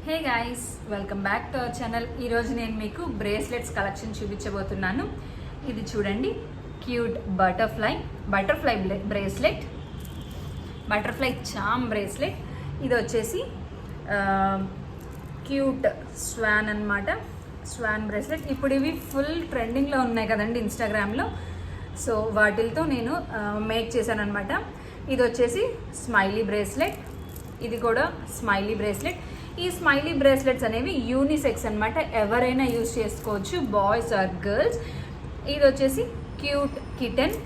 Hey guys, welcome back to our channel. ఈరోజు నేను మీకు బ్రేస్లెట్స్ కలెక్షన్ చూపించబోతున్నాను. ఇది చూడండి, క్యూట్ బటర్ఫ్లై బ్రేస్లెట్, బటర్ఫ్లై చామ్ బ్రేస్లెట్. ఇది వచ్చేసి క్యూట్ స్వాన్ అన్నమాట, స్వాన్ బ్రేస్లెట్. ఇప్పుడు ఇవి ఫుల్ ట్రెండింగ్లో ఉన్నాయి కదండి ఇన్స్టాగ్రామ్లో. సో వాటితో నేను మేక్ చేశాను అనమాట. ఇది వచ్చేసి స్మైలీ బ్రేస్లెట్, ఇది కూడా స్మైలీ బ్రేస్లెట్. ఈ స్మైలీ బ్రేస్లెట్స్ అనేవి యూనిసెక్స్ అనమాట, ఎవరైనా యూజ్ చేసుకోవచ్చు, బాయ్స్ ఆర్ గర్ల్స్. ఇది వచ్చేసి cute kitten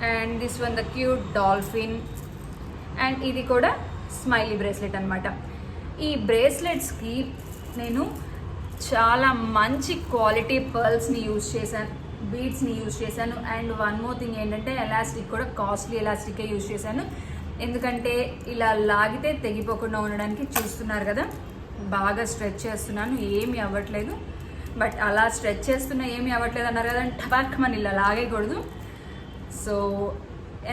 and this one the cute dolphin. And ఇది కూడా స్మైలీ బ్రేస్లెట్ అనమాట. ఈ బ్రేస్లెట్స్కి నేను చాలా మంచి క్వాలిటీ పర్ల్స్ని యూజ్ చేశాను, బీడ్స్ని యూజ్ చేశాను. అండ్ వన్ మోర్ థింగ్ ఏంటంటే ఎలాస్టిక్ కూడా కాస్ట్లీ ఎలాస్టికే యూజ్ చేశాను. ఎందుకంటే ఇలా లాగితే తెగిపోకుండా ఉండడానికి. చూస్తున్నారు కదా, బాగా స్ట్రెచ్ చేస్తున్నాను, ఏమీ అవ్వట్లేదు. బట్ అలా స్ట్రెచ్ చేస్తున్నా ఏమీ అవ్వట్లేదు అన్నారు కదా, టబాక్ మన ఇలా లాగేయకూడదు. సో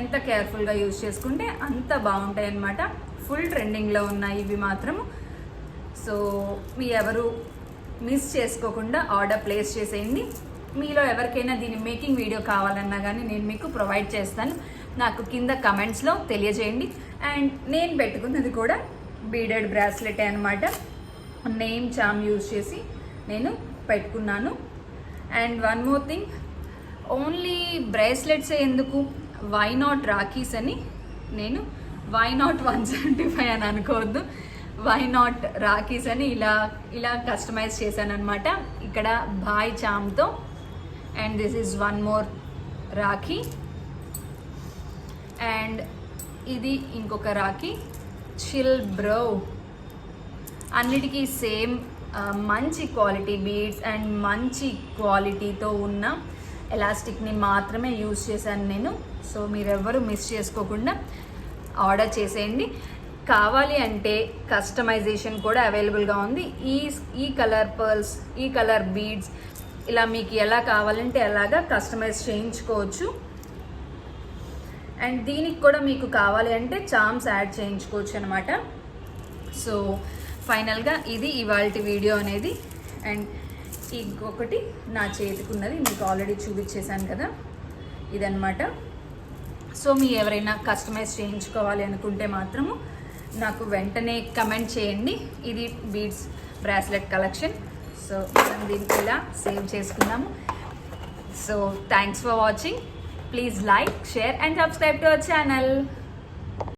ఎంత కేర్ఫుల్గా యూజ్ చేసుకుంటే అంత బాగుంటాయి అన్నమాట. ఫుల్ ట్రెండింగ్లో ఉన్నాయి ఇవి మాత్రం. సో మీ ఎవరు మిస్ చేసుకోకుండా ఆర్డర్ ప్లేస్ చేసేయండి. మీలో ఎవరికైనా దీని మేకింగ్ వీడియో కావాలన్నా కానీ నేను మీకు ప్రొవైడ్ చేస్తాను. నాకు కింద కమెంట్స్లో తెలియజేయండి. అండ్ నేను పెట్టుకున్నది కూడా బీడెడ్ బ్రాస్లెట్ అనమాట. నేమ్ చామ్ యూజ్ చేసి నేను పెట్టుకున్నాను. And one more thing, only బ్రేస్లెట్సే ఎందుకు, వై నాట్ రాఖీస్ అని, నేను వై నాట్ 175 అని అనుకోవద్దు, వై నాట్ రాఖీస్ అని ఇలా కస్టమైజ్ చేశాను అనమాట. ఇక్కడ భాయ్ చామ్తో. And this is one more rakhi. And ఇది ఇంకొక రాఖీ, చిల్ బ్రో. అన్నిటికీ సేమ్ మంచి క్వాలిటీ బీడ్స్ అండ్ మంచి క్వాలిటీతో ఉన్న ఎలాస్టిక్ని మాత్రమే యూజ్ చేశాను నేను. సో మీరెవ్వరూ మిస్ చేసుకోకుండా ఆర్డర్ చేసేయండి. కావాలి అంటే కస్టమైజేషన్ కూడా అవైలబుల్గా ఉంది. ఈ కలర్ పర్ల్స్, ఈ కలర్ బీడ్స్, ఇలా మీకు ఎలా కావాలంటే అలాగా కస్టమైజ్ చేయించుకోవచ్చు. అండ్ దీనికి కూడా మీకు కావాలి అంటే చామ్స్ యాడ్ చేయించుకోవచ్చు అనమాట. సో ఫైనల్గా ఇది ఇవాల్టి వీడియో అనేది. అండ్ ఇంకొకటి నా చేతికున్నది మీకు ఆల్రెడీ చూపించేశాను కదా, ఇదన్నమాట. సో మీ ఎవరైనా కస్టమైజ్ చేయించుకోవాలి అనుకుంటే మాత్రము నాకు వెంటనే కమెంట్ చేయండి. ఇది బీడ్స్ బ్రాస్లెట్ కలెక్షన్. సో మనం దీనికి ఇలా సేవ్ చేసుకున్నాము. So thanks for watching. Please like, share and subscribe to our channel.